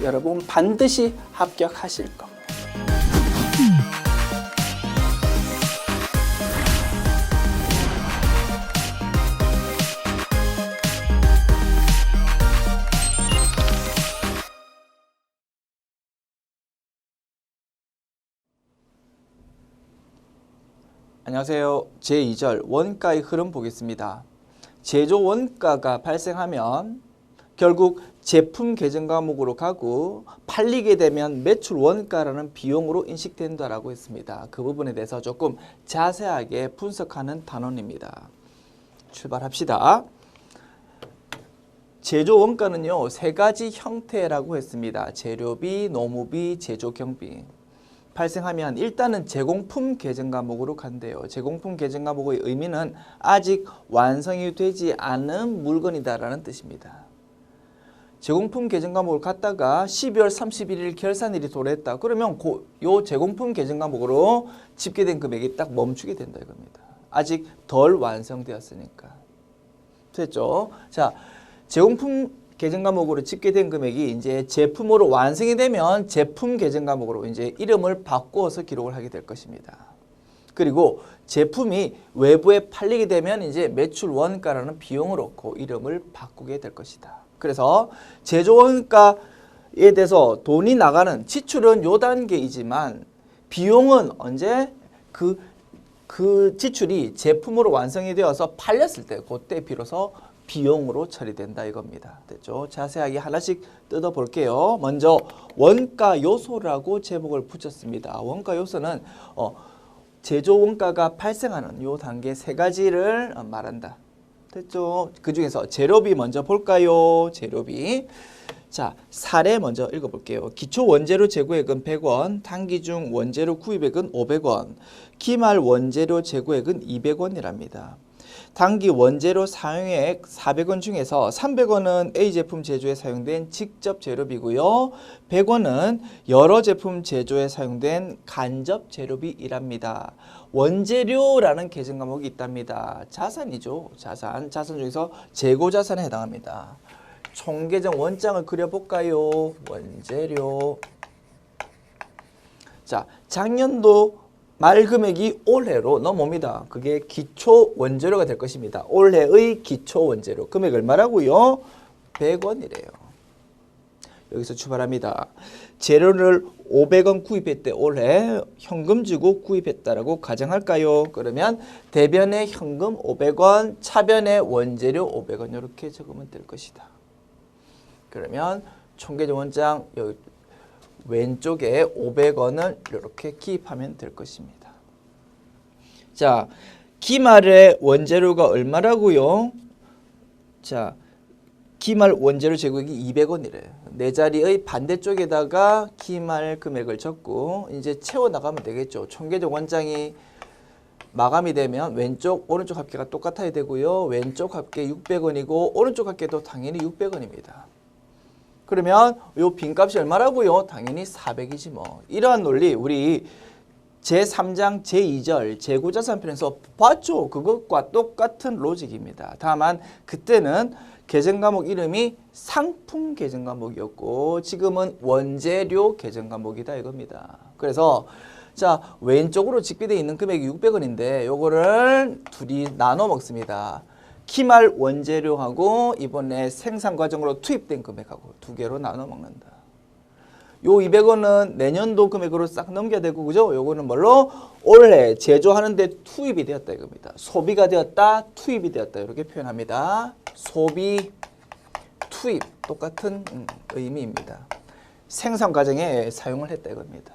여러분 반드시 합격하실 겁니다. 안녕하세요. 제2절 원가의 흐름 보겠습니다. 제조 원가가 발생하면 결국 제품 계정 과목으로 가고 팔리게 되면 매출 원가라는 비용으로 인식된다라고 했습니다. 그 부분에 대해서 조금 자세하게 분석하는 단원입니다. 출발합시다. 제조 원가는요, 세 가지 형태라고 했습니다. 재료비, 노무비, 제조 경비. 발생하면 일단은 제공품 계정 과목으로 간대요. 제공품 계정 과목의 의미는 아직 완성이 되지 않은 물건이다라는 뜻입니다. 제공품 계정 과목을 갖다가 12월 31일 결산일이 도래했다. 그러면 요 제공품 계정 과목으로 집계된 금액이 딱 멈추게 된다 이겁니다. 아직 덜 완성되었으니까. 됐죠? 자, 제공품 계정 과목으로 집계된 금액이 이제 제품으로 완성이 되면 제품 계정 과목으로 이제 이름을 바꾸어서 기록을 하게 될 것입니다. 그리고 제품이 외부에 팔리게 되면 이제 매출 원가라는 비용으로 그 이름을 바꾸게 될 것이다. 그래서 제조 원가에 대해서 돈이 나가는 지출은 요 단계이지만 비용은 언제 그 지출이 제품으로 완성이 되어서 팔렸을 때 그때 비로소 비용으로 처리된다 이겁니다. 됐죠? 자세하게 하나씩 뜯어 볼게요. 먼저 원가 요소라고 제목을 붙였습니다. 원가 요소는 제조 원가가 발생하는 요 단계 세 가지를 말한다. 됐죠? 그 중에서 재료비 먼저 볼까요? 재료비. 자, 사례 먼저 읽어볼게요. 기초 원재료 재고액은 100원, 단기 중 원재료 구입액은 500원, 기말 원재료 재고액은 200원이랍니다. 단기 원재료 사용액 400원 중에서 300원은 A 제품 제조에 사용된 직접 재료비고요. 100원은 여러 제품 제조에 사용된 간접 재료비이랍니다. 원재료라는 계정 과목이 있답니다. 자산이죠. 자산 중에서 재고자산에 해당합니다. 총계정 원장을 그려볼까요? 원재료. 자, 작년도 말 금액이 올해로 넘어옵니다. 그게 기초 원재료가 될 것입니다. 올해의 기초 원재료. 금액 얼마라고요? 100원이래요. 여기서 출발합니다. 재료를 500원 구입했대. 올해 현금 주고 구입했다라고 가정할까요? 그러면 대변에 현금 500원, 차변에 원재료 500원 이렇게 적으면 될 것이다. 그러면 총계정 원장 여기 왼쪽에 500원을 이렇게 기입하면 될 것입니다. 자, 기말의 원재료가 얼마라고요? 자, 기말 원재료 재고액이 200원이래요. 네 자리의 반대쪽에다가 기말 금액을 적고 이제 채워 나가면 되겠죠. 총계정 원장이 마감이 되면 왼쪽, 오른쪽 합계가 똑같아야 되고요. 왼쪽 합계 600원이고 오른쪽 합계도 당연히 600원입니다. 그러면 요 빈값이 얼마라고요? 당연히 400이지 뭐. 이러한 논리 우리 제3장 제2절 재고자산편에서 봤죠. 그것과 똑같은 로직입니다. 다만 그때는 계정 과목 이름이 상품 계정 과목이었고 지금은 원재료 계정 과목이다 이겁니다. 그래서 자, 왼쪽으로 집계되어 있는 금액이 600원인데 요거를 둘이 나눠 먹습니다. 기말 원재료하고 이번에 생산 과정으로 투입된 금액하고 두 개로 나눠 먹는다. 요 200원은 내년도 금액으로 싹 넘겨야 되고 그죠? 요거는 뭘로? 올해 제조하는데 투입이 되었다 이겁니다. 소비가 되었다, 투입이 되었다 이렇게 표현합니다. 소비, 투입 똑같은 의미입니다. 생산 과정에 사용을 했다 이겁니다.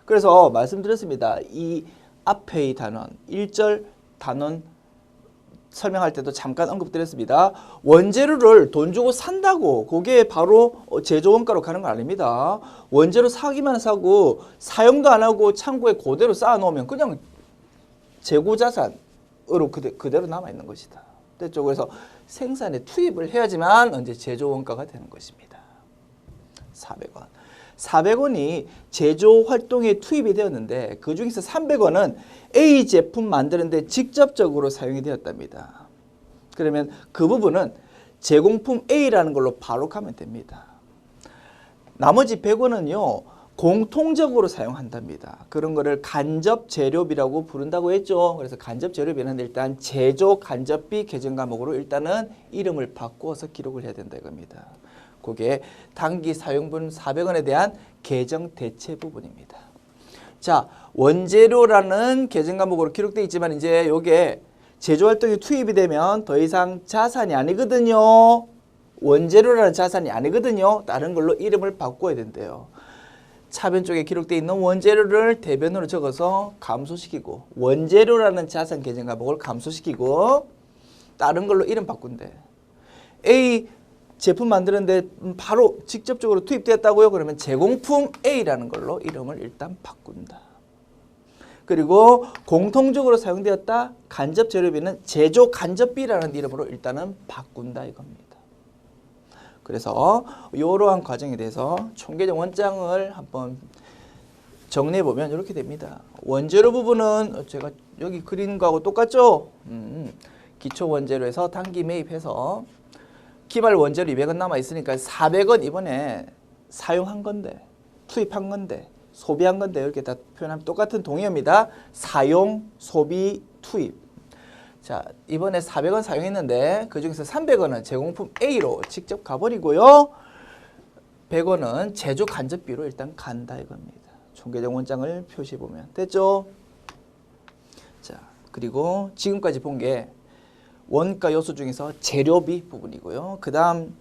그래서 말씀드렸습니다. 이 앞의 단원, 1절 단원 설명할 때도 잠깐 언급드렸습니다. 원재료를 돈 주고 산다고 그게 바로 제조 원가로 가는 건 아닙니다. 원재료 사기만 사고 사용도 안 하고 창고에 그대로 쌓아놓으면 그냥 재고자산으로 그대로 남아있는 것이다. 됐죠? 그래서 생산에 투입을 해야지만 언제 제조 원가가 되는 것입니다. 400원. 400원이 제조 활동에 투입이 되었는데 그 중에서 300원은 A 제품 만드는데 직접적으로 사용이 되었답니다. 그러면 그 부분은 제공품 A라는 걸로 바로 가면 됩니다. 나머지 100원은요. 공통적으로 사용한답니다. 그런 거를 간접 재료비라고 부른다고 했죠. 그래서 간접 재료비는 일단 제조 간접비 계정 과목으로 일단은 이름을 바꾸어서 기록을 해야 된다 이겁니다. 그게 단기 사용분 400원에 대한 계정 대체 부분입니다. 자, 원재료라는 계정 과목으로 기록되어 있지만 이제 요게 제조 활동이 투입이 되면 더 이상 자산이 아니거든요. 원재료라는 자산이 아니거든요. 다른 걸로 이름을 바꿔야 된대요. 차변 쪽에 기록되어 있는 원재료를 대변으로 적어서 감소시키고 원재료라는 자산 계정 과목을 감소시키고 다른 걸로 이름 바꾼대. A 제품 만드는데 바로 직접적으로 투입되었다고요? 그러면 제공품 A라는 걸로 이름을 일단 바꾼다. 그리고 공통적으로 사용되었다. 간접 재료비는 제조 간접비라는 이름으로 일단은 바꾼다 이겁니다. 그래서 이러한 과정에 대해서 총계정 원장을 한번 정리해 보면 이렇게 됩니다. 원재료 부분은 제가 여기 그린 거하고 똑같죠? 기초 원재료에서 단기 매입해서 기말 원재료 200원 남아 있으니까 400원 이번에 사용한 건데 투입한 건데 소비한 건데 이렇게 다 표현하면 똑같은 동의어입니다. 사용, 소비, 투입. 자, 이번에 400원 사용했는데 그중에서 300원은 제공품 A로 직접 가버리고요. 100원은 제조 간접비로 일단 간다 이겁니다. 총계정 원장을 표시해보면 됐죠? 자, 그리고 지금까지 본 게 원가 요소 중에서 재료비 부분이고요. 그 다음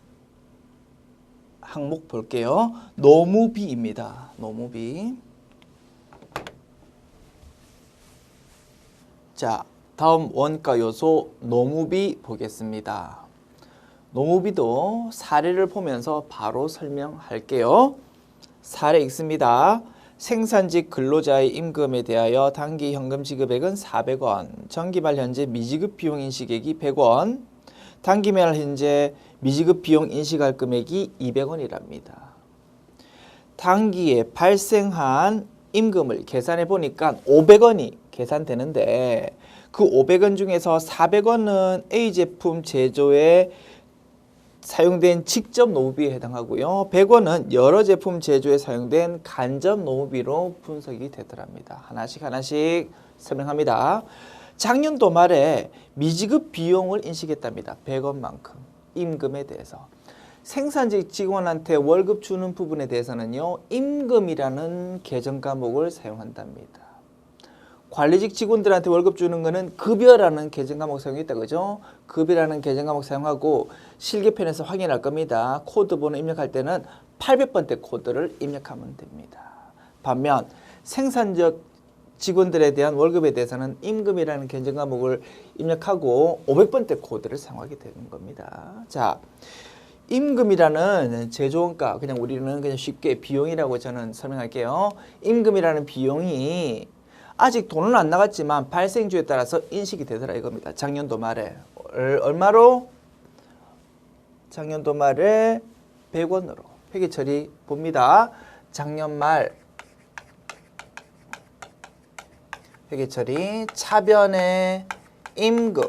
항목 볼게요. 노무비입니다. 노무비. 자, 다음 원가 요소 노무비 보겠습니다. 노무비도 사례를 보면서 바로 설명할게요. 사례 읽습니다. 생산직 근로자의 임금에 대하여 단기 현금 지급액은 400원, 정기말 현재 미지급 비용 인식액이 100원, 단기말 현재 미지급 비용 인식할 금액이 200원이랍니다. 단기에 발생한 임금을 계산해 보니까 500원이 계산되는데 그 500원 중에서 400원은 A 제품 제조에 사용된 직접 노무비에 해당하고요. 100원은 여러 제품 제조에 사용된 간접 노무비로 분석이 되더랍니다. 하나씩 설명합니다. 작년도 말에 미지급 비용을 인식했답니다. 100원만큼 임금에 대해서. 생산직 직원한테 월급 주는 부분에 대해서는요. 임금이라는 계정 과목을 사용한답니다. 관리직 직원들한테 월급 주는 거는 급여라는 계정 과목 사용했다 그죠? 급여라는 계정 과목 사용하고 실계편에서 확인할 겁니다. 코드 번호 입력할 때는 800번대 코드를 입력하면 됩니다. 반면 생산적 직원들에 대한 월급에 대해서는 임금이라는 계정 과목을 입력하고 500번대 코드를 사용하게 되는 겁니다. 자, 임금이라는 제조원가, 그냥 우리는 그냥 쉽게 비용이라고 저는 설명할게요. 임금이라는 비용이 아직 돈은 안 나갔지만 발생주에 따라서 인식이 되더라 이겁니다. 작년도 말에 얼마로? 작년도 말에 100원으로 회계 처리 봅니다. 작년 말 회계 처리 차변의 임금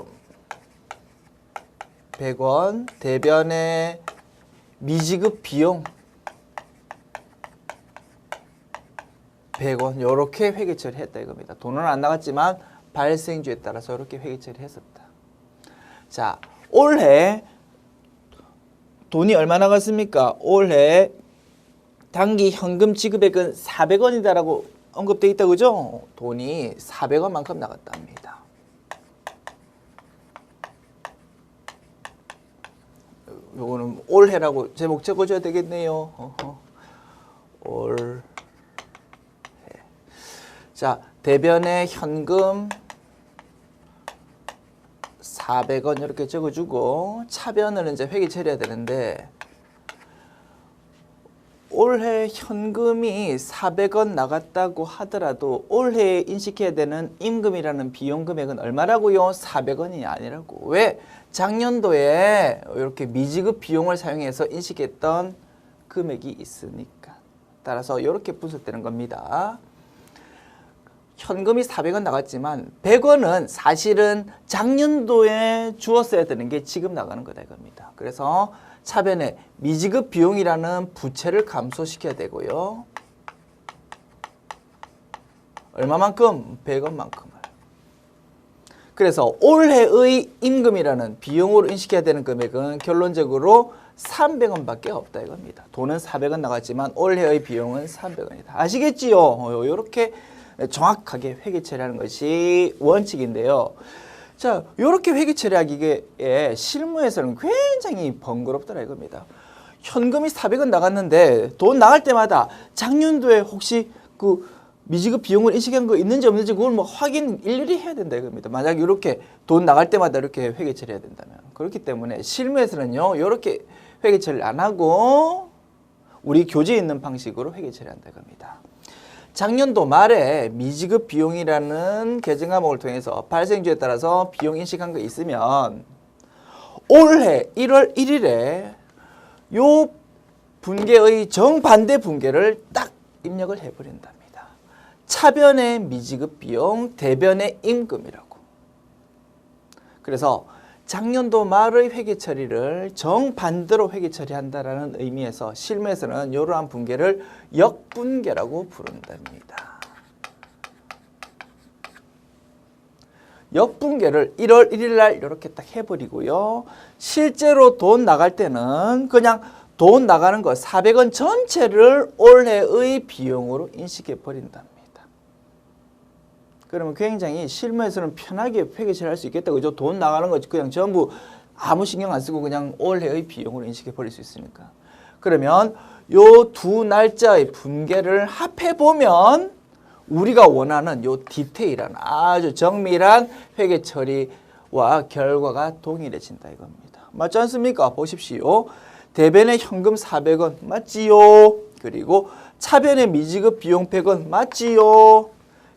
100원, 대변의 미지급 비용 100원 이렇게 회계 처리했다 이겁니다. 돈은 안 나갔지만 발생주에 따라서 이렇게 회계 처리했었다. 자, 올해 돈이 얼마 나갔습니까? 올해 단기 현금 지급액은 400원이다라고 언급되어 있다 그죠? 돈이 400원만큼 나갔답니다. 요거는 올해라고 제목 적어줘야 되겠네요. 올해. 자, 대변의 현금 400원 이렇게 적어주고 차변을 이제 회계 처리해야 되는데 올해 현금이 400원 나갔다고 하더라도 올해 인식해야 되는 임금이라는 비용 금액은 얼마라고요? 400원이 아니라고. 왜? 작년도에 이렇게 미지급 비용을 사용해서 인식했던 금액이 있으니까. 따라서 이렇게 분석되는 겁니다. 현금이 400원 나갔지만 100원은 사실은 작년도에 주었어야 되는 게 지금 나가는 거다 이겁니다. 그래서 차변에 미지급 비용이라는 부채를 감소시켜야 되고요. 얼마만큼? 100원만큼을. 그래서 올해의 임금이라는 비용으로 인식해야 되는 금액은 결론적으로 300원밖에 없다 이겁니다. 돈은 400원 나갔지만 올해의 비용은 300원이다. 아시겠지요? 이렇게 정확하게 회계 처리하는 것이 원칙인데요. 자, 이렇게 회계 처리하기에 실무에서는 굉장히 번거롭더라 이겁니다. 현금이 400원 나갔는데 돈 나갈 때마다 작년도에 혹시 그 미지급 비용을 인식한 거 있는지 없는지 그걸 뭐 확인 일일이 해야 된다 이겁니다. 만약 이렇게 돈 나갈 때마다 이렇게 회계 처리해야 된다면. 그렇기 때문에 실무에서는요, 이렇게 회계 처리를 안 하고 우리 교재에 있는 방식으로 회계 처리한다 이겁니다. 작년도 말에 미지급 비용이라는 계정 과목을 통해서 발생주에 따라서 비용 인식한 거 있으면 올해 1월 1일에 요 분계의 정반대 분계를 딱 입력을 해버린답니다. 차변의 미지급 비용, 대변의 임금이라고. 그래서 작년도 말의 회계 처리를 정반대로 회계 처리한다라는 의미에서 실무에서는 이러한 분계를 역분계라고 부른답니다. 역분계를 1월 1일 날 이렇게 딱 해버리고요. 실제로 돈 나갈 때는 그냥 돈 나가는 거 400원 전체를 올해의 비용으로 인식해 버린답니다. 그러면 굉장히 실무에서는 편하게 회계 처리할 수 있겠다. 그죠? 돈 나가는 거 그냥 전부 아무 신경 안 쓰고 그냥 올해의 비용으로 인식해 버릴 수 있으니까. 그러면 요 두 날짜의 분계를 합해 보면 우리가 원하는 요 디테일한 아주 정밀한 회계 처리와 결과가 동일해진다 이겁니다. 맞지 않습니까? 보십시오. 대변의 현금 400원 맞지요? 그리고 차변의 미지급 비용 100원 맞지요?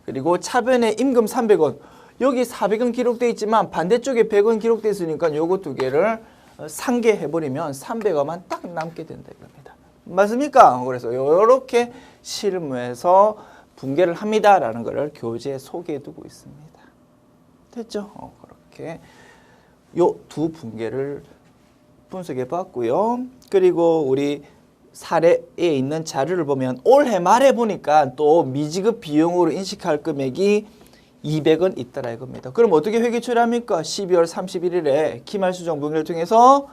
그리고 차변에 임금 300원. 여기 400원 기록되어 있지만 반대쪽에 100원 기록되어 있으니까 요거 두 개를 상계해버리면 300원만 딱 남게 된다 이겁니다. 맞습니까? 그래서 이렇게 실무에서 분계를 합니다라는 것을 교재에 소개해두고 있습니다. 됐죠? 그렇게 요 두 분계를 분석해봤고요. 그리고 우리 사례에 있는 자료를 보면 올해 말에 보니까 또 미지급 비용으로 인식할 금액이 200원 있더라 이겁니다. 그럼 어떻게 회계 처리합니까? 12월 31일에 기말수정 분계를 통해서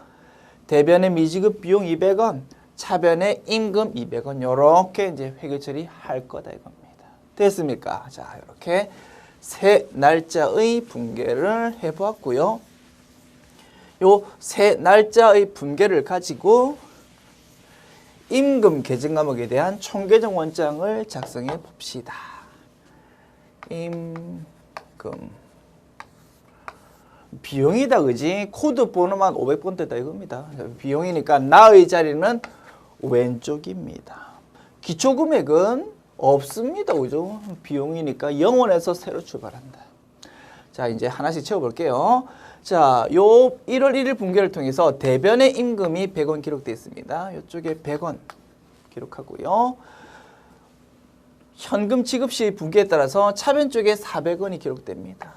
대변의 미지급 비용 200원, 차변의 임금 200원 이렇게 이제 회계 처리할 거다 이겁니다. 됐습니까? 자, 이렇게 세 날짜의 분계를 해보았고요. 요 세 날짜의 분계를 가지고 임금 계정 과목에 대한 총계정 원장을 작성해 봅시다. 임금 비용이다 그지? 코드 번호만 500번대다 이겁니다. 비용이니까 나의 자리는 왼쪽입니다. 기초금액은 없습니다. 그죠? 비용이니까 0원에서 새로 출발한다. 자, 이제 하나씩 채워볼게요. 자, 요 1월 1일 분계를 통해서 대변의 임금이 100원 기록되어 있습니다. 이쪽에 100원 기록하고요. 현금 지급 시 분계에 따라서 차변 쪽에 400원이 기록됩니다.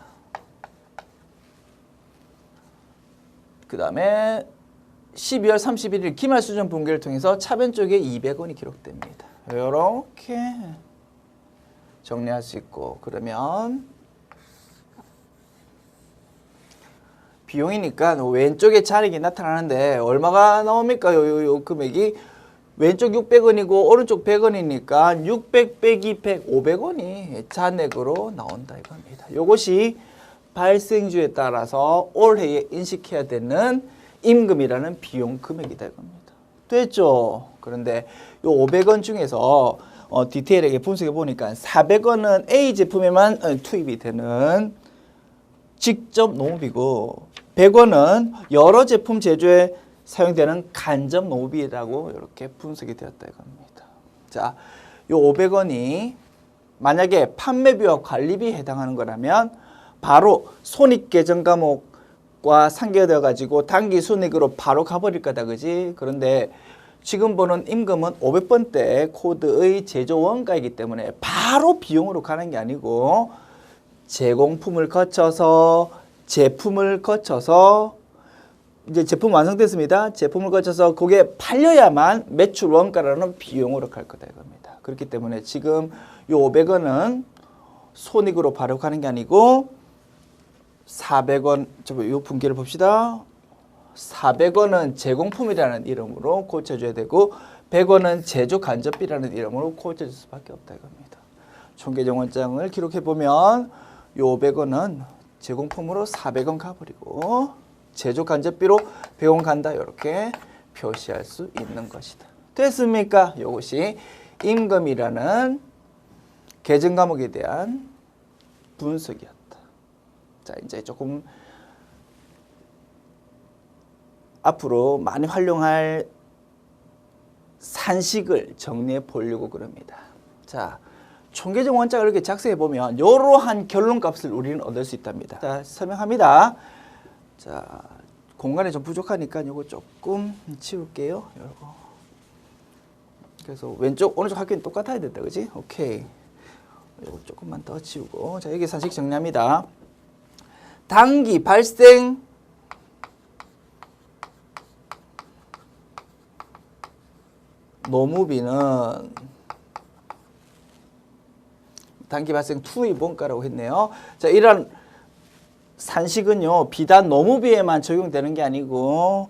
그 다음에 12월 31일 기말수정 분계를 통해서 차변 쪽에 200원이 기록됩니다. 이렇게 정리할 수 있고, 그러면 비용이니까 왼쪽에 잔액이 나타나는데 얼마가 나옵니까? 요 금액이 왼쪽 600원이고 오른쪽 100원이니까 600 빼기 100, 500원이 잔액으로 나온다 이겁니다. 이것이 발생주에 따라서 올해에 인식해야 되는 임금이라는 비용 금액이다 이겁니다. 됐죠? 그런데 요 500원 중에서 디테일하게 분석해 보니까 400원은 A 제품에만 투입이 되는 직접 농업이고 100원은 여러 제품 제조에 사용되는 간접 농업이라고 이렇게 분석이 되었다 이겁니다. 자, 요 500원이 만약에 판매비와 관리비에 해당하는 거라면 바로 손익 계정 과목과 상계되어 가지고 단기 순이익으로 바로 가버릴 거다 그지? 그런데 지금 보는 임금은 500번대 코드의 제조 원가이기 때문에 바로 비용으로 가는 게 아니고 제공품을 거쳐서 제품을 거쳐서 이제 제품 완성됐습니다. 제품을 거쳐서 그게 팔려야만 매출 원가라는 비용으로 갈 거다 이겁니다. 그렇기 때문에 지금 요 500원은 손익으로 바로 가는 게 아니고 400원, 요 분기를 봅시다. 400원은 제공품이라는 이름으로 고쳐줘야 되고 100원은 제조 간접비라는 이름으로 고쳐줄 수밖에 없다 이겁니다. 총계정원장을 기록해보면 요 500원은 제공품으로 400원 가버리고 제조 간접비로 100원 간다 이렇게 표시할 수 있는 것이다. 됐습니까? 이것이 임금이라는 계정 과목에 대한 분석이었다. 자, 이제 조금 앞으로 많이 활용할 산식을 정리해 보려고 그럽니다. 자, 총계정 원장을 이렇게 작성해 보면 이러한 결론값을 우리는 얻을 수 있답니다. 자, 설명합니다. 자, 공간이 좀 부족하니까 이거 조금 치울게요. 요거. 그래서 왼쪽 오른쪽 학교는 똑같아야 된다, 그지? 오케이. 이거 조금만 더 치우고, 자, 여기 산식 정리합니다. 당기 발생 노무비는 단기 발생 투입 원가라고 했네요. 자, 이런 산식은요, 비단 노무비에만 적용되는 게 아니고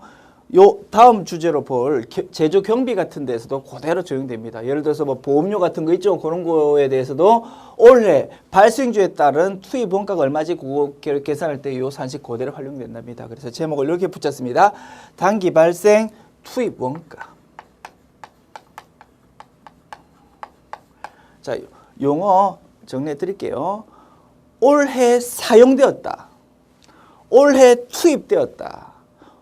요 다음 주제로 볼 제조 경비 같은 데서도 그대로 적용됩니다. 예를 들어서 뭐 보험료 같은 거 있죠. 그런 거에 대해서도 올해 발생주에 따른 투입 원가가 얼마지 그거 계산할 때 요 산식 그대로 활용된답니다. 그래서 제목을 이렇게 붙였습니다. 단기 발생 투입 원가. 자, 용어 정리해 드릴게요. 올해 사용되었다. 올해 투입되었다.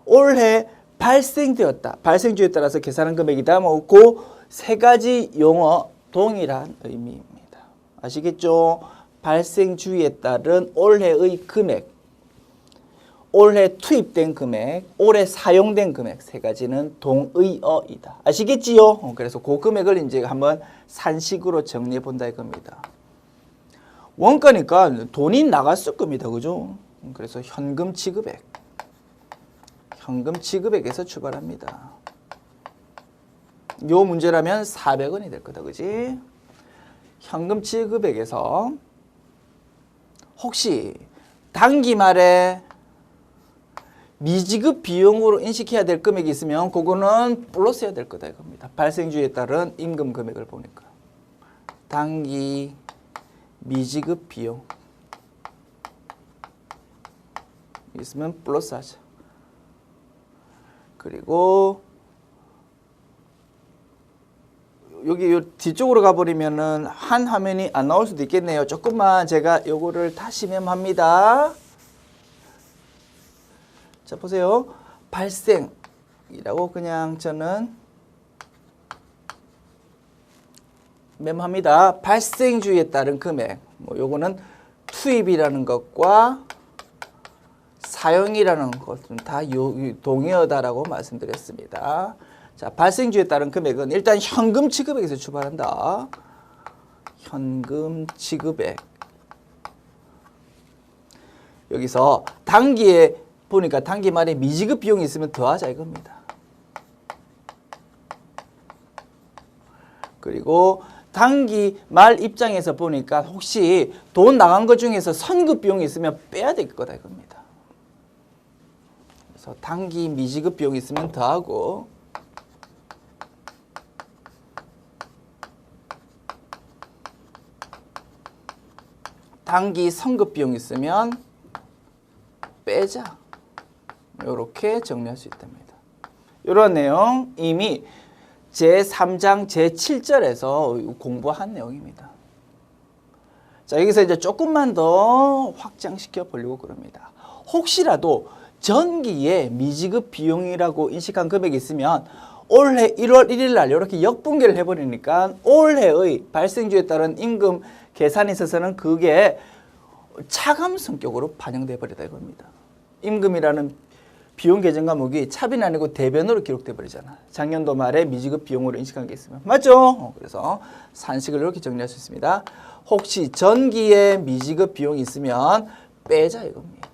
올해 발생되었다. 발생주에 따라서 계산한 금액이다. 뭐 그 세 가지 용어 동일한 의미입니다. 아시겠죠? 발생주에 따른 올해의 금액, 올해 투입된 금액, 올해 사용된 금액 세 가지는 동의어이다. 아시겠지요? 그래서 그 금액을 이제 한번 산식으로 정리해 본다 이겁니다. 원가니까 돈이 나갔을 겁니다. 그죠? 그래서 현금 지급액. 현금 지급액에서 출발합니다. 요 문제라면 400원이 될 거다. 그지? 현금 지급액에서 혹시 당기 말에 미지급 비용으로 인식해야 될 금액이 있으면 그거는 플러스 해야 될 거다 이겁니다. 발생주에 따른 임금 금액을 보니까. 당기 미지급 비용 있으면 플러스 하죠. 그리고 여기 요 뒤쪽으로 가버리면은 한 화면이 안 나올 수도 있겠네요. 조금만 제가 요거를 다시 메모합니다. 자, 보세요. 발생이라고 그냥 저는 메모합니다. 발생주에 따른 금액. 뭐 요거는 투입이라는 것과 사용이라는 것은 다 동의어다라고 말씀드렸습니다. 자, 발생주에 따른 금액은 일단 현금 지급액에서 출발한다. 현금 지급액. 여기서 단기에 보니까 단기 말에 미지급 비용이 있으면 더하자 이겁니다. 그리고 단기 말 입장에서 보니까 혹시 돈 나간 것 중에서 선급 비용이 있으면 빼야 될 거다 이겁니다. 그래서 단기 미지급 비용이 있으면 더하고 단기 선급 비용이 있으면 빼자. 이렇게 정리할 수 있답니다. 이런 내용 이미 제3장 제7절에서 공부한 내용입니다. 자, 여기서 이제 조금만 더 확장시켜 보려고 그럽니다. 혹시라도 전기에 미지급 비용이라고 인식한 금액이 있으면 올해 1월 1일 날 이렇게 역분계를 해버리니까 올해의 발생주에 따른 임금 계산에 있어서는 그게 차감 성격으로 반영돼 버리다 이겁니다. 임금이라는 비용 계정 과목이 차비는 아니고 대변으로 기록돼 버리잖아. 작년도 말에 미지급 비용으로 인식한 게 있으면. 맞죠? 그래서 산식을 이렇게 정리할 수 있습니다. 혹시 전기에 미지급 비용이 있으면 빼자 이겁니다.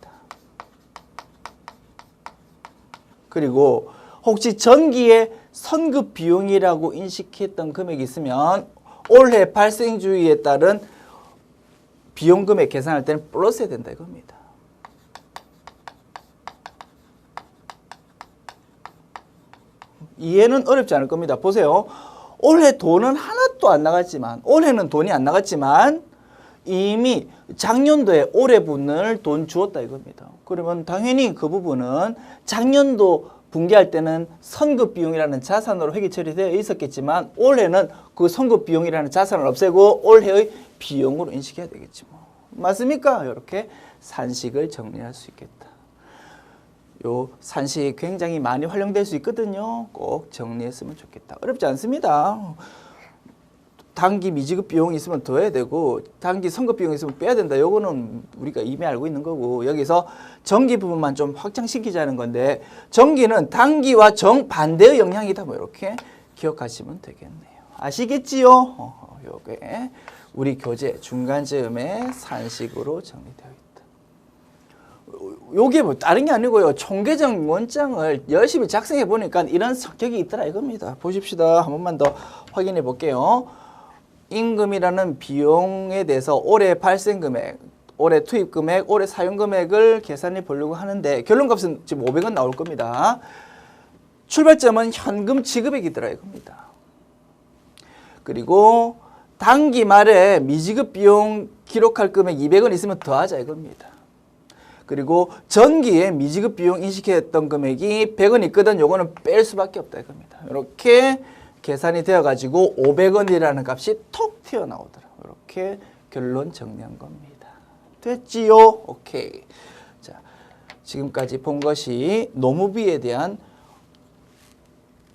그리고 혹시 전기에 선급 비용이라고 인식했던 금액이 있으면 올해 발생 주의에 따른 비용 금액 계산할 때는 플러스 해야 된다 이겁니다. 이해는 어렵지 않을 겁니다. 보세요. 올해 돈은 하나도 안 나갔지만, 올해는 돈이 안 나갔지만 이미 작년도에 올해 분을 돈 주었다 이겁니다. 그러면 당연히 그 부분은 작년도 분기할 때는 선급 비용이라는 자산으로 회계 처리되어 있었겠지만 올해는 그 선급 비용이라는 자산을 없애고 올해의 비용으로 인식해야 되겠지 뭐. 맞습니까? 이렇게 산식을 정리할 수 있겠다. 요 산식 굉장히 많이 활용될 수 있거든요. 꼭 정리했으면 좋겠다. 어렵지 않습니다. 단기 미지급 비용이 있으면 더 해야 되고 단기 선급 비용이 있으면 빼야 된다. 요거는 우리가 이미 알고 있는 거고 여기서 전기 부분만 좀 확장시키자는 건데 전기는 단기와 정반대의 영향이다. 뭐 이렇게 기억하시면 되겠네요. 아시겠지요? 요게 우리 교재 중간쯤에 산식으로 정리되어 있다. 요게 뭐 다른 게 아니고요. 총계정 원장을 열심히 작성해 보니까 이런 성격이 있더라 이겁니다. 보십시다. 한 번만 더 확인해 볼게요. 임금이라는 비용에 대해서 올해 발생 금액, 올해 투입 금액, 올해 사용 금액을 계산해 보려고 하는데 결론값은 지금 500원 나올 겁니다. 출발점은 현금 지급액이더라 이겁니다. 그리고 단기 말에 미지급 비용 기록할 금액 200원 있으면 더하자 이겁니다. 그리고 전기에 미지급 비용 인식했던 금액이 100원 있거든. 요거는 뺄 수밖에 없다 이겁니다. 이렇게 계산이 되어가지고 500원이라는 값이 톡 튀어나오더라. 이렇게 결론 정리한 겁니다. 됐지요? 오케이. 자, 지금까지 본 것이 노무비에 대한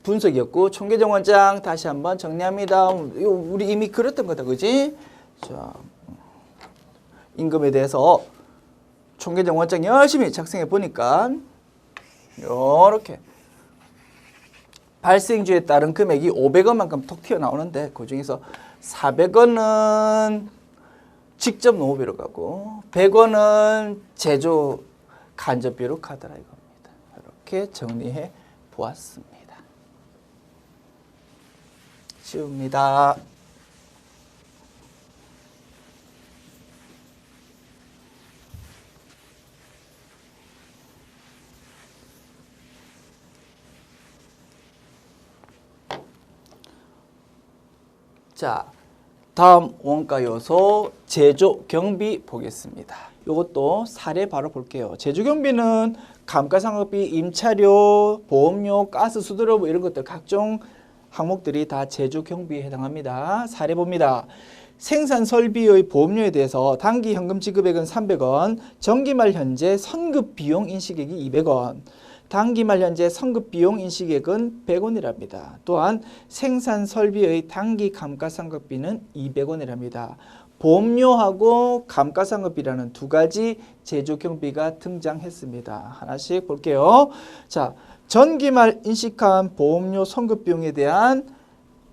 분석이었고 총계정 원장 다시 한번 정리합니다. 이거 우리 이미 그렸던 거다, 그지? 자, 임금에 대해서 총계정 원장 열심히 작성해 보니까 이렇게 발생주에 따른 금액이 500원만큼 톡 튀어나오는데 그 중에서 400원은 직접 노무비로 가고 100원은 제조 간접비로 가더라 이겁니다. 이렇게 정리해 보았습니다. 쉬웁니다. 자, 다음 원가 요소 제조 경비 보겠습니다. 이것도 사례 바로 볼게요. 제조 경비는 감가상각비, 임차료, 보험료, 가스, 수도료 뭐 이런 것들 각종 항목들이 다 제조 경비에 해당합니다. 사례 봅니다. 생산 설비의 보험료에 대해서 단기 현금 지급액은 300원, 정기말 현재 선급 비용 인식액이 200원, 단기말 현재 선급 비용 인식액은 100원이랍니다. 또한 생산 설비의 단기 감가상각비는 200원이랍니다. 보험료하고 감가상각비라는 두 가지 제조 경비가 등장했습니다. 하나씩 볼게요. 자, 전기말 인식한 보험료 선급 비용에 대한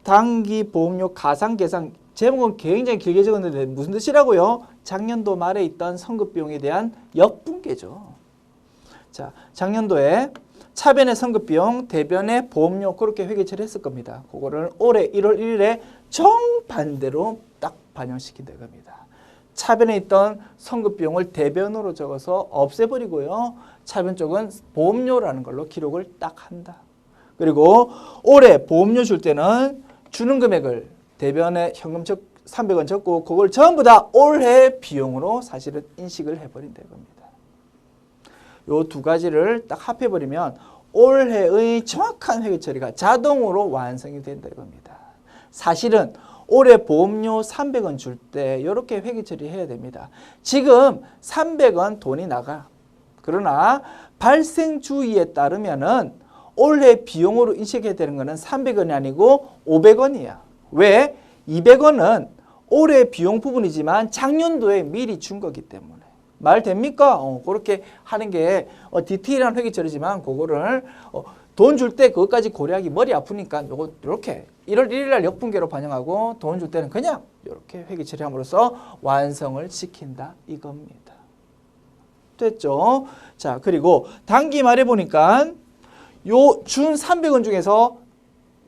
단기 보험료 가상 계산. 제목은 굉장히 길게 적었는데 무슨 뜻이라고요? 작년도 말에 있던 선급 비용에 대한 역분계죠. 자, 작년도에 차변의 선급 비용, 대변의 보험료 그렇게 회계 처리했을 겁니다. 그거를 올해 1월 1일에 정반대로 딱 반영시킨다 겁니다. 차변에 있던 선급 비용을 대변으로 적어서 없애버리고요. 차변 쪽은 보험료라는 걸로 기록을 딱 한다. 그리고 올해 보험료 줄 때는 주는 금액을 대변에 현금 300원 적고 그걸 전부 다 올해 비용으로 사실은 인식을 해버린다 겁니다. 요 두 가지를 딱 합해버리면 올해의 정확한 회계 처리가 자동으로 완성이 된다 이겁니다. 사실은 올해 보험료 300원 줄 때 이렇게 회계 처리해야 됩니다. 지금 300원 돈이 나가. 그러나 발생 주의에 따르면은 올해 비용으로 인식해야 되는 거는 300원이 아니고 500원이야. 왜? 200원은 올해 비용 부분이지만 작년도에 미리 준 거기 때문에. 말 됩니까? 그렇게 하는 게 디테일한 회계 처리지만 그거를 돈 줄 때 그것까지 고려하기 머리 아프니까 요거 이렇게 1월 1일 날 역분계로 반영하고 돈 줄 때는 그냥 이렇게 회계 처리함으로써 완성을 시킨다 이겁니다. 됐죠? 자, 그리고 단기 말해 보니까 요 준 300원 중에서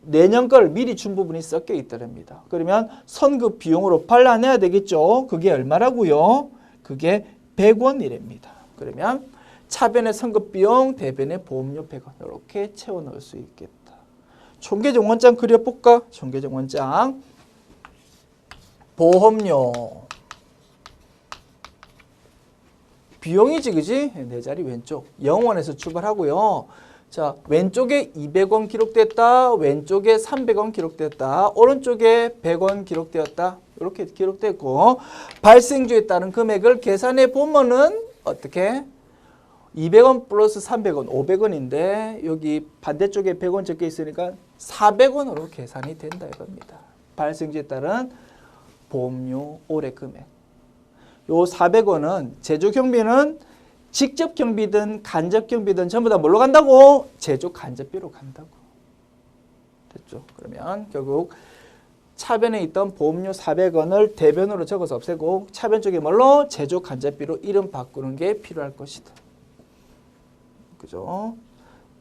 내년 걸 미리 준 부분이 섞여 있더랍니다. 그러면 선급 비용으로 발라내야 되겠죠? 그게 얼마라고요? 그게 100원이랍니다. 그러면 차변의 선급 비용, 대변의 보험료 100원 이렇게 채워 넣을 수 있겠다. 총계정 원장 그려볼까? 총계정 원장 보험료 비용이지 그지? 내 자리 왼쪽 0원에서 출발하고요. 자, 왼쪽에 200원 기록됐다. 왼쪽에 300원 기록됐다. 오른쪽에 100원 기록되었다. 이렇게 기록됐고 발생주에 따른 금액을 계산해 보면은 어떻게? 200원 플러스 300원 500원인데 여기 반대쪽에 100원 적혀 있으니까 400원으로 계산이 된다 이겁니다. 발생주에 따른 보험료 올해 금액. 요 400원은 제조 경비는 직접 경비든 간접 경비든 전부 다 뭘로 간다고? 제조 간접비로 간다고. 됐죠? 그러면 결국 차변에 있던 보험료 400원을 대변으로 적어서 없애고 차변 쪽에 뭘로? 제조 간접비로 이름 바꾸는 게 필요할 것이다. 그죠?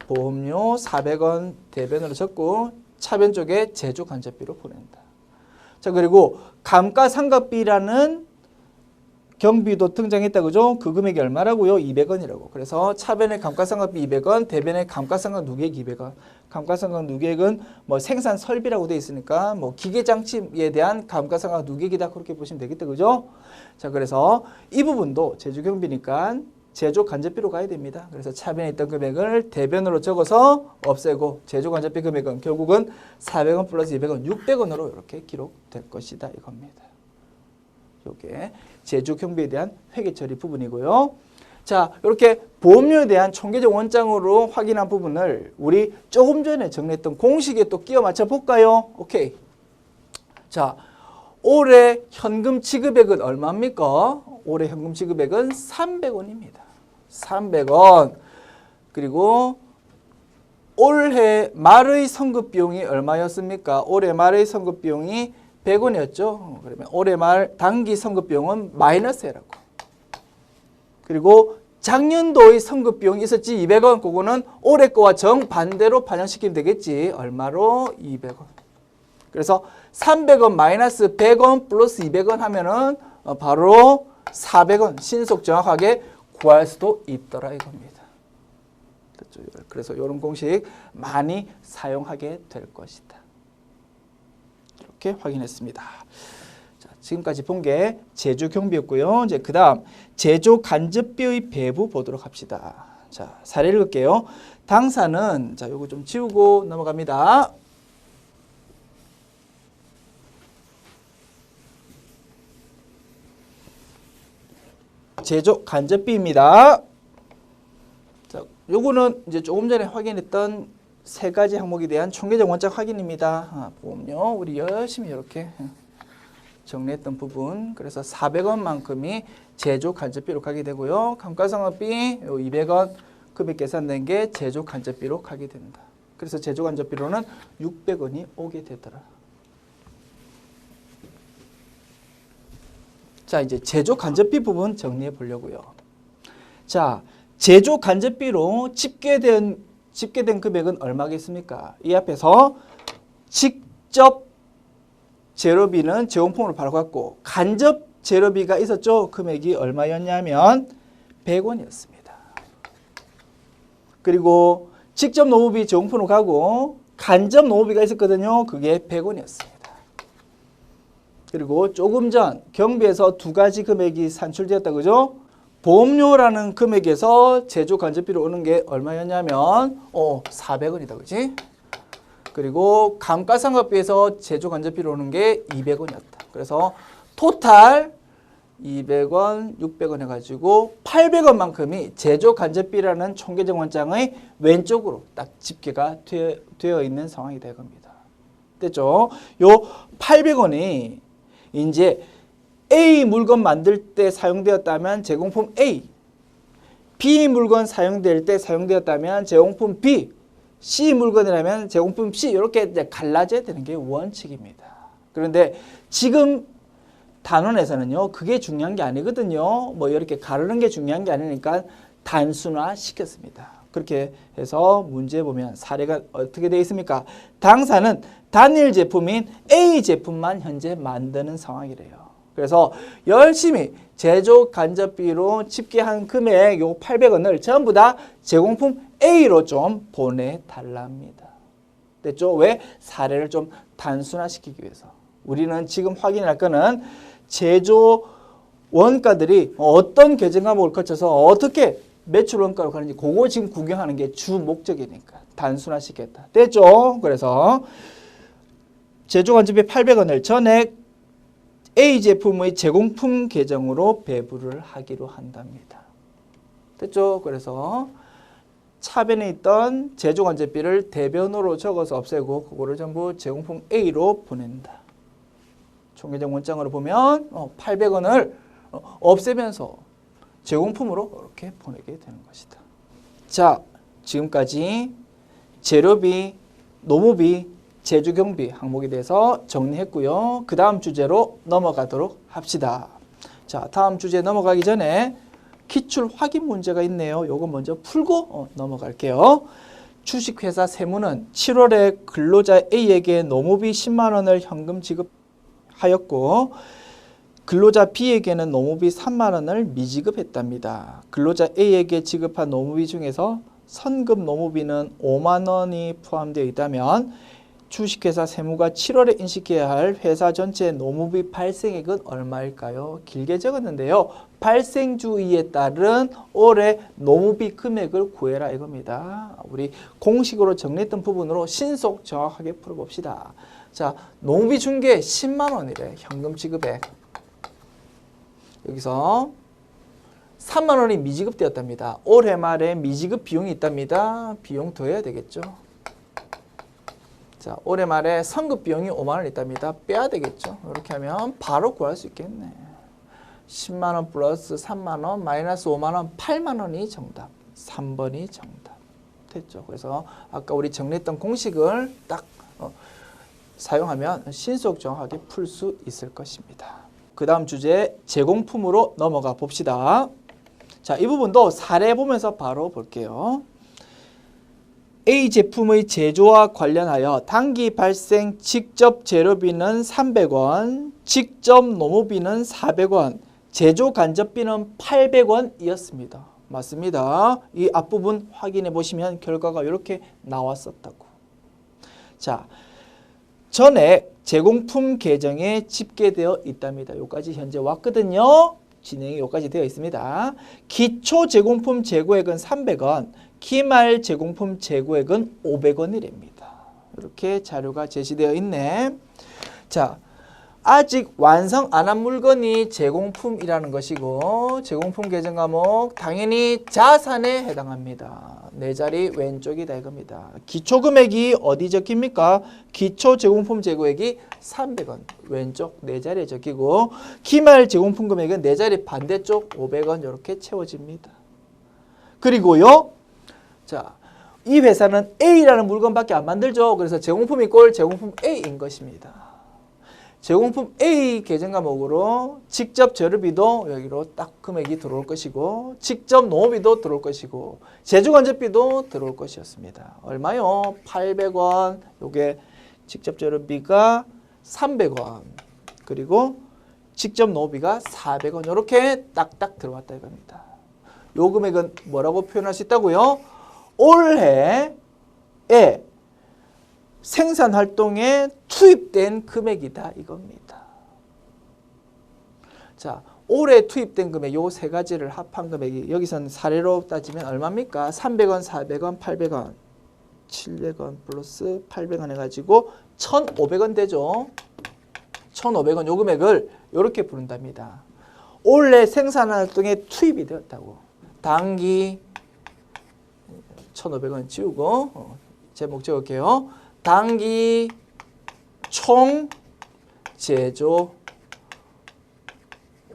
보험료 400원 대변으로 적고 차변 쪽에 제조 간접비로 보낸다. 자, 그리고 감가상각비라는 경비도 등장했다. 그죠? 그 금액이 얼마라고요? 200원이라고. 그래서 차변의 감가상각비 200원, 대변의 감가상각 누계액 200원. 감가상각 누계액은 뭐 생산 설비라고 되어 있으니까 뭐 기계장치에 대한 감가상각 누계액이다. 그렇게 보시면 되겠다. 그죠? 자, 그래서 이 부분도 제조 경비니까 제조 간접비로 가야 됩니다. 그래서 차변에 있던 금액을 대변으로 적어서 없애고 제조 간접비 금액은 결국은 400원 플러스 200원, 600원으로 이렇게 기록될 것이다. 이겁니다. 이게 제조 경비에 대한 회계 처리 부분이고요. 자, 이렇게 보험료에 대한 총계적 원장으로 확인한 부분을 우리 조금 전에 정리했던 공식에 또 끼워 맞춰 볼까요? 오케이. 자, 올해 현금 지급액은 얼마입니까? 올해 현금 지급액은 300원입니다. 300원. 그리고 올해 말의 선급 비용이 얼마였습니까? 올해 말의 선급 비용이 100원이었죠. 그러면 올해 말 단기 선급 비용은 마이너스라고. 그리고 작년도의 선급 비용이 있었지 200원. 그거는 올해 거와 정반대로 반영시키면 되겠지. 얼마로? 200원. 그래서 300원 마이너스 100원 플러스 200원 하면은 바로 400원 신속 정확하게 구할 수도 있더라 이겁니다. 그래서 이런 공식 많이 사용하게 될 것이다. 이렇게 확인했습니다. 자, 지금까지 본 게 제조 경비였고요. 이제 그다음 제조 간접비의 배부 보도록 합시다. 자, 사례를 읽을게요. 당사는 자, 요거 좀 지우고 넘어갑니다. 제조 간접비입니다. 자, 요거는 이제 조금 전에 확인했던 세 가지 항목에 대한 총계적 원칙 확인입니다. 보험료 우리 열심히 이렇게 정리했던 부분. 그래서 400원만큼이 제조 간접비로 가게 되고요. 감가상각비 200원 금액 계산된 게 제조 간접비로 가게 된다. 그래서 제조 간접비로는 600원이 오게 되더라. 자, 이제 제조 간접비 부분 정리해 보려고요. 자, 제조 간접비로 집계된 금액은 얼마겠습니까? 이 앞에서 직접 재료비는 재원품으로 바로 갔고 간접 재료비가 있었죠. 금액이 얼마였냐면 100원이었습니다. 그리고 직접 노무비 재원품으로 가고 간접 노무비가 있었거든요. 그게 100원이었습니다. 그리고 조금 전 경비에서 두 가지 금액이 산출되었다. 그죠? 보험료라는 금액에서 제조 간접비로 오는 게 얼마였냐면 400원이다. 그지? 그리고 감가상각비에서 제조 간접비로 오는 게 200원이었다. 그래서 토탈 200원, 600원 해가지고 800원만큼이 제조 간접비라는 총계적 원장의 왼쪽으로 딱 집계가 되어 있는 상황이 될 겁니다. 됐죠? 요 800원이 이제 A 물건 만들 때 사용되었다면 제공품 A, B 물건 사용될 때 사용되었다면 제공품 B, C 물건이라면 제공품 C 이렇게 이제 갈라져야 되는 게 원칙입니다. 그런데 지금 단원에서는요, 그게 중요한 게 아니거든요. 뭐 이렇게 가르는 게 중요한 게 아니니까 단순화 시켰습니다. 그렇게 해서 문제 보면 사례가 어떻게 되어 있습니까? 당사는 단일 제품인 A 제품만 현재 만드는 상황이래요. 그래서 열심히 제조 간접비로 집계한 금액 요 800원을 전부 다 제공품 A로 좀 보내달랍니다. 됐죠? 왜? 사례를 좀 단순화시키기 위해서. 우리는 지금 확인할 거는 제조 원가들이 어떤 계정 과목을 거쳐서 어떻게 매출 원가로 가는지 그거 지금 구경하는 게 주 목적이니까 단순화시켰다. 됐죠? 그래서 제조 간접비 800원을 전액 A 제품의 제공품 계정으로 배부를 하기로 한답니다. 됐죠? 그래서 차변에 있던 제조 간접비를 대변으로 적어서 없애고 그거를 전부 제공품 A로 보낸다. 총계정 원장으로 보면 800원을 없애면서 제공품으로 이렇게 보내게 되는 것이다. 자, 지금까지 재료비, 노무비, 제조경비 항목에 대해서 정리했고요. 그 다음 주제로 넘어가도록 합시다. 자, 다음 주제 넘어가기 전에 기출 확인 문제가 있네요. 요거 먼저 풀고 넘어갈게요. 주식회사 세무는 7월에 근로자 A에게 노무비 10만 원을 현금 지급하였고 근로자 B에게는 노무비 3만 원을 미지급했답니다. 근로자 A에게 지급한 노무비 중에서 선급 노무비는 5만 원이 포함되어 있다면 주식회사 세무가 7월에 인식해야 할 회사 전체 노무비 발생액은 얼마일까요? 길게 적었는데요. 발생주의에 따른 올해 노무비 금액을 구해라 이겁니다. 우리 공식으로 정리했던 부분으로 신속 정확하게 풀어봅시다. 자, 노무비 중개 10만 원이래. 현금 지급액. 여기서 3만 원이 미지급되었답니다. 올해 말에 미지급 비용이 있답니다. 비용 더해야 되겠죠. 자, 올해 말에 선급 비용이 5만 원 있답니다. 빼야 되겠죠. 이렇게 하면 바로 구할 수 있겠네. 10만 원 플러스 3만 원 마이너스 5만 원 8만 원이 정답. 3번이 정답. 됐죠. 그래서 아까 우리 정리했던 공식을 딱 사용하면 신속 정확하게 풀 수 있을 것입니다. 그 다음 주제 제공품으로 넘어가 봅시다. 자, 이 부분도 사례 보면서 바로 볼게요. A 제품의 제조와 관련하여 단기 발생 직접 재료비는 300원, 직접 노무비는 400원, 제조 간접비는 800원이었습니다. 맞습니다. 이 앞부분 확인해 보시면 결과가 이렇게 나왔었다고. 자, 전액 제공품 계정에 집계되어 있답니다. 여기까지 현재 왔거든요. 진행이 여기까지 되어 있습니다. 기초 제공품 재고액은 300원, 기말 제공품 재고액은 500원이랍니다. 이렇게 자료가 제시되어 있네. 자, 아직 완성 안 한 물건이 제공품이라는 것이고 제공품 계정 과목 당연히 자산에 해당합니다. 네 자리 왼쪽이다 이겁니다. 기초 금액이 어디 적힙니까? 기초 제공품 재고액이 300원 왼쪽 네 자리에 적히고 기말 제공품 금액은 네 자리 반대쪽 500원 이렇게 채워집니다. 그리고요. 자, 이 회사는 A라는 물건밖에 안 만들죠. 그래서 제공품 이꼴 제공품 A인 것입니다. 제공품 A 계정 과목으로 직접 재료비도 여기로 딱 금액이 들어올 것이고 직접 노무비도 들어올 것이고 제조간접비도 들어올 것이었습니다. 얼마요? 800원. 요게 직접 재료비가 300원. 그리고 직접 노무비가 400원. 이렇게 딱딱 들어왔다 이겁니다. 요 금액은 뭐라고 표현할 수 있다고요? 올해에 생산활동에 투입된 금액이다 이겁니다. 자, 올해 투입된 금액 요 세 가지를 합한 금액이 여기서는 사례로 따지면 얼마입니까? 300원, 400원, 800원, 700원 플러스 800원 해가지고 1,500원 되죠. 1,500원 요 금액을 이렇게 부른답니다. 올해 생산활동에 투입이 되었다고. 단기 1,500원 지우고 제목 적을게요. 단기 총 제조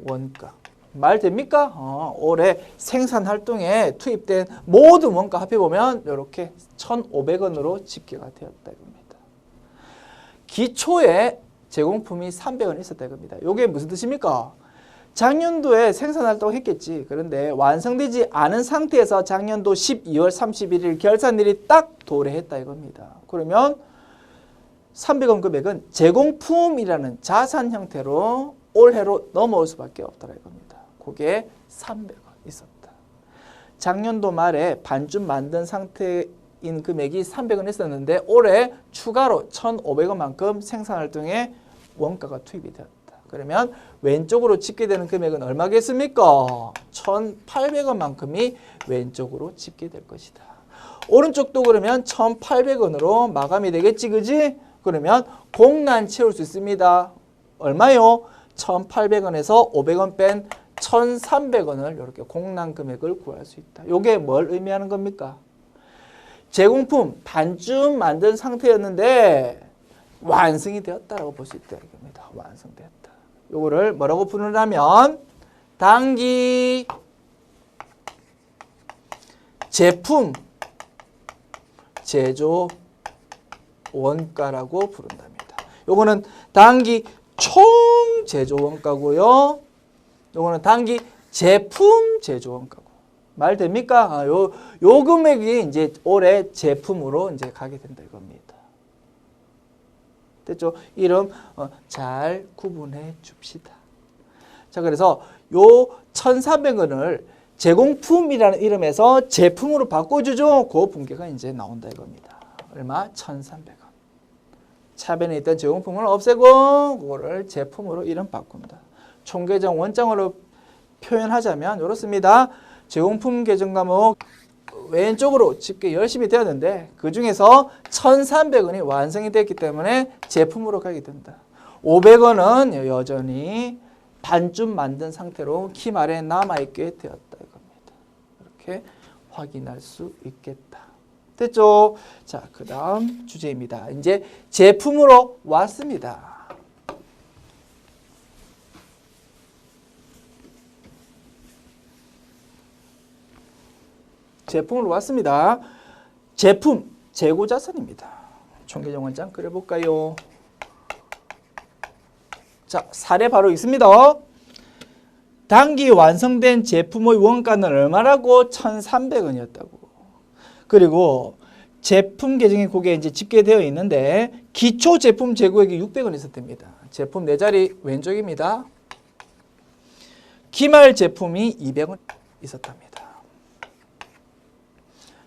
원가. 말 됩니까? 올해 생산활동에 투입된 모든 원가 합해보면 이렇게 1,500원으로 집계가 되었다 이겁니다. 기초에 제공품이 300원 있었다 이겁니다. 이게 무슨 뜻입니까? 작년도에 생산활동 했겠지. 그런데 완성되지 않은 상태에서 작년도 12월 31일 결산일이 딱 도래했다 이겁니다. 그러면 300원 금액은 제공품이라는 자산 형태로 올해로 넘어올 수밖에 없더라 이겁니다. 그게 300원 있었다. 작년도 말에 반쯤 만든 상태인 금액이 300원 있었는데 올해 추가로 1,500원만큼 생산활동에 원가가 투입이 되었다. 그러면 왼쪽으로 집계되는 금액은 얼마겠습니까? 1,800원만큼이 왼쪽으로 집계될 것이다. 오른쪽도 그러면 1,800원으로 마감이 되겠지, 그지? 그러면 공란 채울 수 있습니다. 얼마요? 1,800원에서 500원 뺀 1,300원을 이렇게 공란 금액을 구할 수 있다. 이게 뭘 의미하는 겁니까? 제공품 반쯤 만든 상태였는데 완성이 되었다라고 볼 수 있다 이겁니다. 완성되었다. 요거를 뭐라고 부르냐면 단기 제품 제조 원가라고 부른답니다. 요거는 단기 총 제조 원가고요. 요거는 단기 제품 제조 원가고. 말 됩니까? 요 금액이 이제 올해 제품으로 이제 가게 된다 이겁니다. 됐죠? 이름 잘 구분해 줍시다. 자, 그래서 요 1,400원을 제공품이라는 이름에서 제품으로 바꿔주죠. 그 분계가 이제 나온다 이겁니다. 얼마? 1,300원. 차변에 있던 제공품을 없애고 그거를 제품으로 이름 바꾼다. 총계정 원장으로 표현하자면 이렇습니다. 제공품 계정 과목 왼쪽으로 집계 열심히 되었는데 그 중에서 1,300원이 완성이 됐기 때문에 제품으로 가게 된다. 500원은 여전히 반쯤 만든 상태로 킴 아래에 남아있게 되었다 이겁니다. 이렇게 확인할 수 있겠다. 됐죠? 자, 그 다음 주제입니다. 이제 제품으로 왔습니다. 제품으로 왔습니다. 제품, 재고자산입니다. 총계정 원장 그려볼까요? 자, 사례 바로 있습니다. 단기 완성된 제품의 원가는 얼마라고? 1,300원이었다고. 그리고 제품 계정에 그게 이제 집계되어 있는데 기초 제품 재고액이 600원 있었답니다. 제품 4자리 왼쪽입니다. 기말 제품이 200원 있었답니다.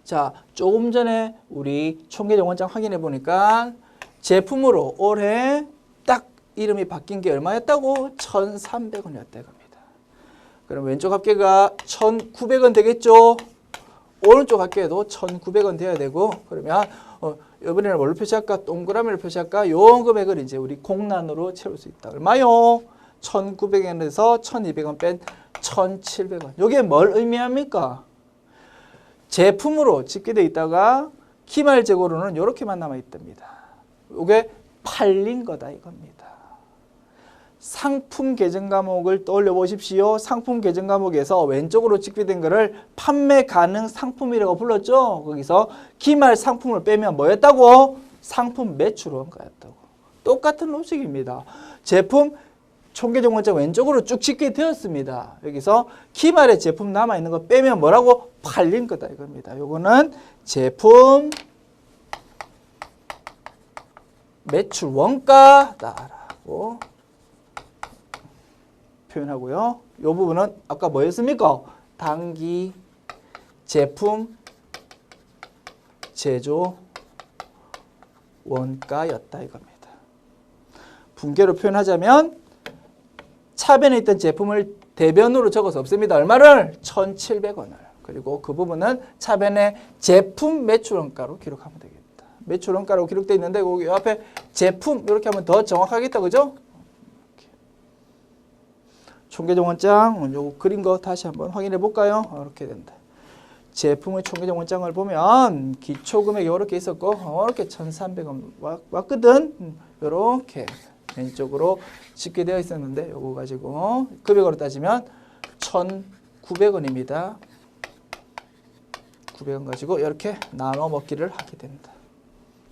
자, 조금 전에 우리 총계정 원장 확인해 보니까 제품으로 올해 딱 이름이 바뀐 게 얼마였다고? 1,300원이었다 이겁니다. 그럼 왼쪽 합계가 1,900원 되겠죠? 오른쪽 합계도 1,900원 돼야 되고 그러면 이번에는 뭘로 표시할까? 동그라미를 표시할까? 요 금액을 이제 우리 공란으로 채울 수 있다. 얼마요? 1,900원에서 1,200원 뺀 1,700원. 이게 뭘 의미합니까? 제품으로 집계되어 있다가 기말 재고로는 이렇게만 남아 있답니다. 이게 팔린 거다 이겁니다. 상품 계정 과목을 떠올려 보십시오. 상품 계정 과목에서 왼쪽으로 집계된 거를 판매 가능 상품이라고 불렀죠. 거기서 기말 상품을 빼면 뭐였다고? 상품 매출 원가였다고. 똑같은 로직입니다. 제품 총계정 원장 왼쪽으로 쭉 집계되었습니다. 여기서 기말에 제품 남아있는 거 빼면 뭐라고? 팔린 거다 이겁니다. 요거는 제품 매출 원가다라고 표현하고요. 이 부분은 아까 뭐였습니까? 단기 제품 제조 원가였다 이겁니다. 분계로 표현하자면 차변에 있던 제품을 대변으로 적어서 없습니다. 얼마를? 1,700원을. 그리고 그 부분은 차변에 제품 매출원가로 기록하면 되겠다. 매출원가로 기록되어 있는데 여기 앞에 제품 이렇게 하면 더 정확하겠다. 그죠? 총계정 원장 요거 그린 거 다시 한번 확인해 볼까요? 이렇게 된다. 제품의 총계정 원장을 보면 기초 금액이 이렇게 있었고 이렇게 1,300원 왔거든. 이렇게 왼쪽으로 쉽게 되어 있었는데 요거 가지고 금액으로 따지면 1,900원입니다. 900원 가지고 이렇게 나눠 먹기를 하게 됩니다.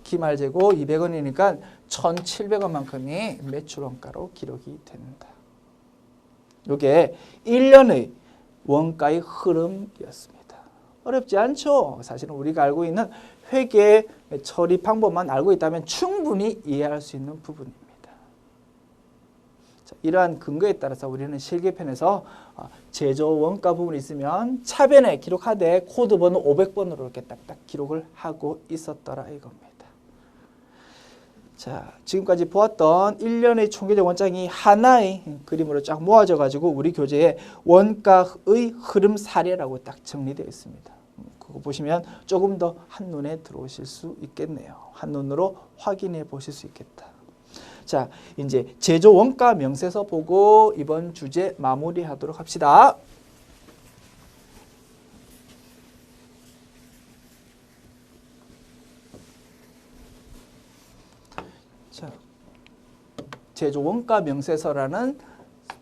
기말 재고 200원이니까 1,700원만큼이 매출 원가로 기록이 됩니다. 이게 1년의 원가의 흐름이었습니다. 어렵지 않죠? 사실은 우리가 알고 있는 회계 처리 방법만 알고 있다면 충분히 이해할 수 있는 부분입니다. 자, 이러한 근거에 따라서 우리는 실계편에서 제조 원가 부분이 있으면 차변에 기록하되 코드 번호 500번으로 이렇게 딱딱 기록을 하고 있었더라 이겁니다. 자, 지금까지 보았던 1년의 총계적 원장이 하나의 그림으로 쫙 모아져 가지고 우리 교재에 원가의 흐름 사례라고 딱 정리되어 있습니다. 그거 보시면 조금 더 한눈에 들어오실 수 있겠네요. 한눈으로 확인해 보실 수 있겠다. 자, 이제 제조 원가 명세서 보고 이번 주제 마무리하도록 합시다. 자, 제조 원가 명세서라는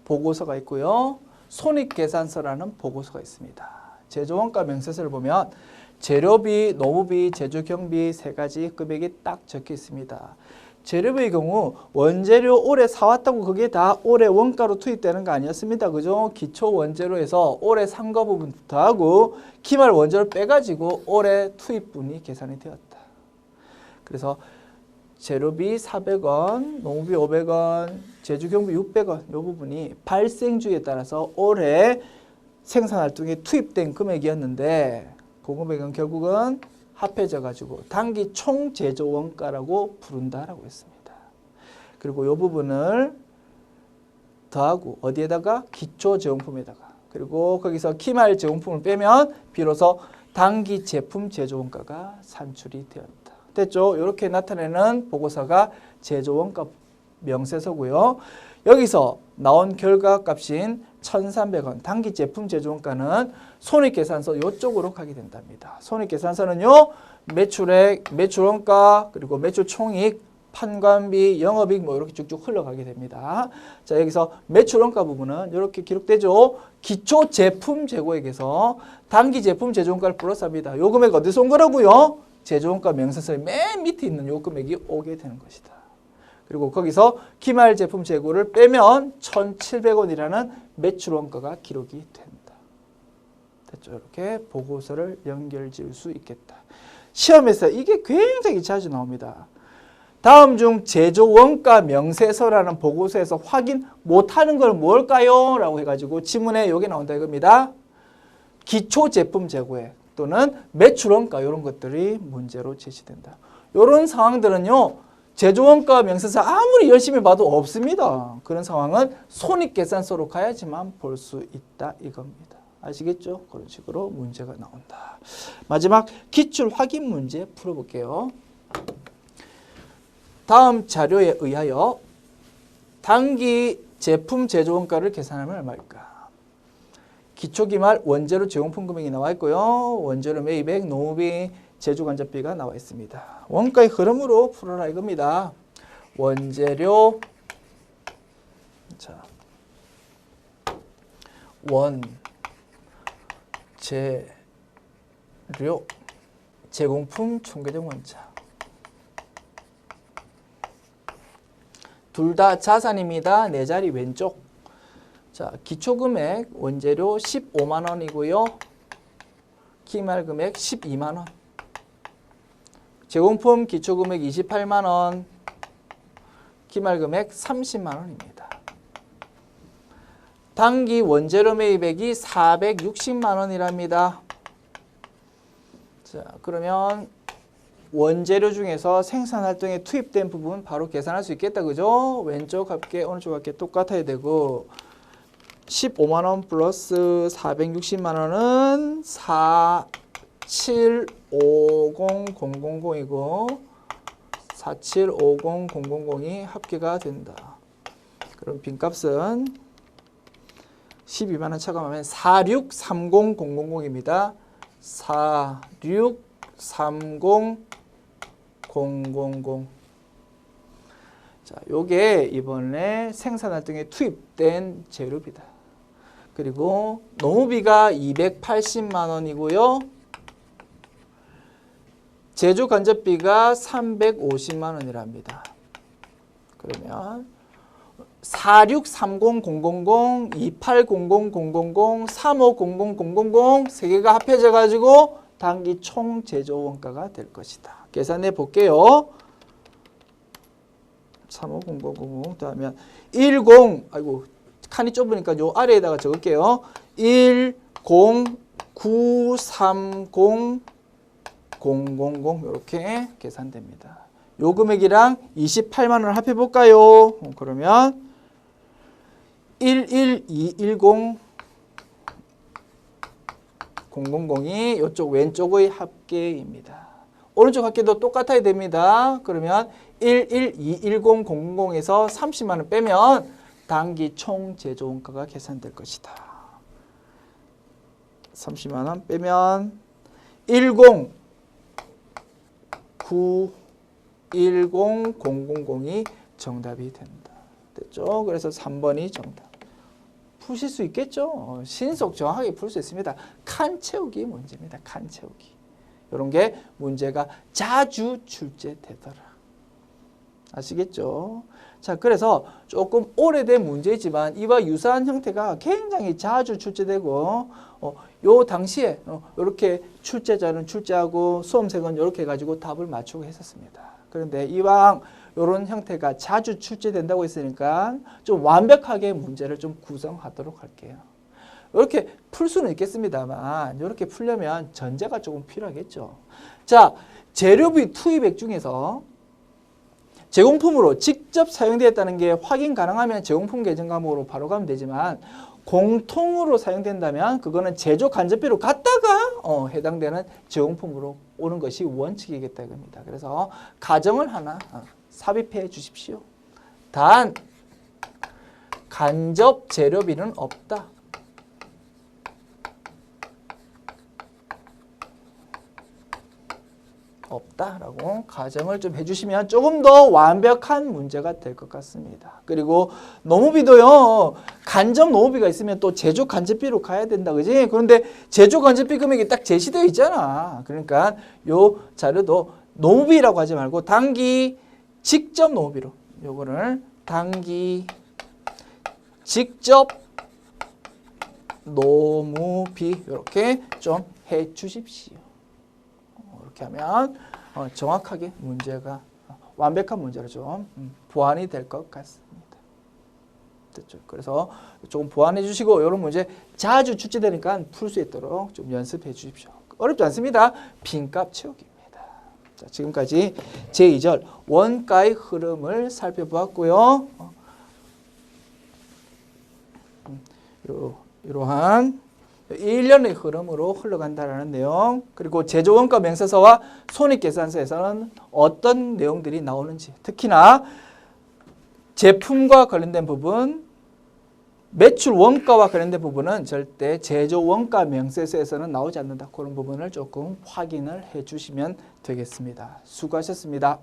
보고서가 있고요. 손익계산서라는 보고서가 있습니다. 제조 원가 명세서를 보면 재료비, 노무비, 제조경비 세 가지 금액이 딱 적혀 있습니다. 재료비의 경우 원재료 올해 사왔다고 그게 다 올해 원가로 투입되는 거 아니었습니다. 그죠? 기초 원재료에서 올해 산 거 부분 더하고 기말 원재료 빼가지고 올해 투입분이 계산이 되었다. 그래서 재료비 400원, 노무비 500원, 제조경비 600원 이 부분이 발생주에 따라서 올해 생산활동에 투입된 금액이었는데 그 금액은 결국은 합해져 가지고 단기 총 제조 원가라고 부른다라고 했습니다. 그리고 이 부분을 더하고 어디에다가 기초 제공품에다가 그리고 거기서 기말 제공품을 빼면 비로소 단기 제품 제조 원가가 산출이 되었다. 됐죠? 이렇게 나타내는 보고서가 제조 원가 명세서고요. 여기서 나온 결과 값인 1,300원 단기 제품 제조 원가는 손익계산서 이쪽으로 가게 된답니다. 손익계산서는요. 매출액, 매출원가, 그리고 매출총익, 판관비, 영업이익 뭐 이렇게 쭉쭉 흘러가게 됩니다. 자, 여기서 매출원가 부분은 이렇게 기록되죠. 기초 제품 재고액에서 단기 제품 제조 원가를 플러스합니다. 요 금액 어디서 온 거라고요? 제조 원가 명세서의 맨 밑에 있는 요 금액이 오게 되는 것이다. 그리고 거기서 기말 제품 재고를 빼면 1,700원이라는 매출 원가가 기록이 된다. 됐죠? 이렇게 보고서를 연결 지을 수 있겠다. 시험에서 이게 굉장히 자주 나옵니다. 다음 중 제조 원가 명세서라는 보고서에서 확인 못하는 걸 뭘까요? 라고 해가지고 지문에 이게 나온다 이겁니다. 기초 제품 재고액 또는 매출 원가 이런 것들이 문제로 제시된다. 이런 상황들은요. 제조원가 명세서 아무리 열심히 봐도 없습니다. 그런 상황은 손익계산서로 가야지만 볼 수 있다 이겁니다. 아시겠죠? 그런 식으로 문제가 나온다. 마지막 기출 확인 문제 풀어볼게요. 다음 자료에 의하여 단기 제품 제조원가를 계산하면 얼마일까? 기초기말 원재료 제공품 금액이 나와 있고요. 원재료 매입액, 노무비, 제조간접비가 나와 있습니다. 원가의 흐름으로 풀어라 이겁니다. 원재료, 자, 원재료, 제공품, 총계적 원자. 둘 다 자산입니다. 네 자리 왼쪽. 자, 기초금액 원재료 15만 원이고요. 기말금액 12만 원. 제공품 기초금액 28만 원. 기말금액 30만 원입니다. 단기 원재료 매입액이 460만 원이랍니다. 자, 그러면 원재료 중에서 생산활동에 투입된 부분 바로 계산할 수 있겠다. 그죠? 왼쪽 합계, 오른쪽 합계 똑같아야 되고 15만 원 플러스 460만 원은 4750000이고 4750000이 합계가 된다. 그럼 빈값은 12만 원 차감하면 4630000입니다. 4630000 자, 요게 이번에 생산활동에 투입된 재료비다. 그리고 노무비가 280만 원이고요. 제조 간접비가 350만 원이랍니다. 그러면 4630000, 28000000, 350000 세 개가 합해져 가지고 단기 총 제조 원가가 될 것이다. 계산해 볼게요. 350000 그다음에 10 아이고 칸이 좁으니까 요 아래에다가 적을게요. 10930 000 이렇게 계산됩니다. 요 금액이랑 28만 원을 합해 볼까요? 그러면 11210 000이 이쪽 왼쪽의 합계입니다. 오른쪽 합계도 똑같아야 됩니다. 그러면 11210 000에서 30만 원 빼면 단기 총 제조 원가가 계산될 것이다. 30만 원 빼면 10 9 10 000이 정답이 된다. 됐죠? 그래서 3번이 정답. 푸실 수 있겠죠? 신속 정확하게 풀 수 있습니다. 칸 채우기 문제입니다. 칸 채우기. 이런 게 문제가 자주 출제되더라. 아시겠죠? 자, 그래서 조금 오래된 문제이지만 이와 유사한 형태가 굉장히 자주 출제되고 요 당시에 이렇게 출제자는 출제하고 수험생은 이렇게 해가지고 답을 맞추고 했었습니다. 그런데 이왕 이런 형태가 자주 출제된다고 했으니까 좀 완벽하게 문제를 좀 구성하도록 할게요. 이렇게 풀 수는 있겠습니다만 이렇게 풀려면 전제가 조금 필요하겠죠. 자, 재료비 투입액 중에서 제공품으로 직접 사용되었다는 게 확인 가능하면 제공품 계정 과목으로 바로 가면 되지만 공통으로 사용된다면 그거는 제조 간접비로 갖다가 해당되는 제공품으로 오는 것이 원칙이겠다 이겁니다. 그래서 가정을 하나 삽입해 주십시오. 단 간접 재료비는 없다. 없다라고 가정을 좀 해주시면 조금 더 완벽한 문제가 될 것 같습니다. 그리고 노무비도요. 간접 노무비가 있으면 또 제조 간접비로 가야 된다. 그지? 그런데 제조 간접비 금액이 딱 제시되어 있잖아. 그러니까 요 자료도 노무비라고 하지 말고 단기 직접 노무비로 요거를 단기 직접 노무비 이렇게 좀 해 주십시오. 이렇게 하면 정확하게 문제가 완벽한 문제로 좀 보완이 될 것 같습니다. 됐죠? 그래서 조금 보완해 주시고 이런 문제 자주 출제되니까 풀 수 있도록 좀 연습해 주십시오. 어렵지 않습니다. 빈값 채우기입니다. 자, 지금까지 제2절 원가의 흐름을 살펴보았고요. 이러한 1년의 흐름으로 흘러간다는 내용, 그리고 제조원가 명세서와 손익계산서에서는 어떤 내용들이 나오는지, 특히나 제품과 관련된 부분, 매출 원가와 관련된 부분은 절대 제조원가 명세서에서는 나오지 않는다. 그런 부분을 조금 확인을 해 주시면 되겠습니다. 수고하셨습니다.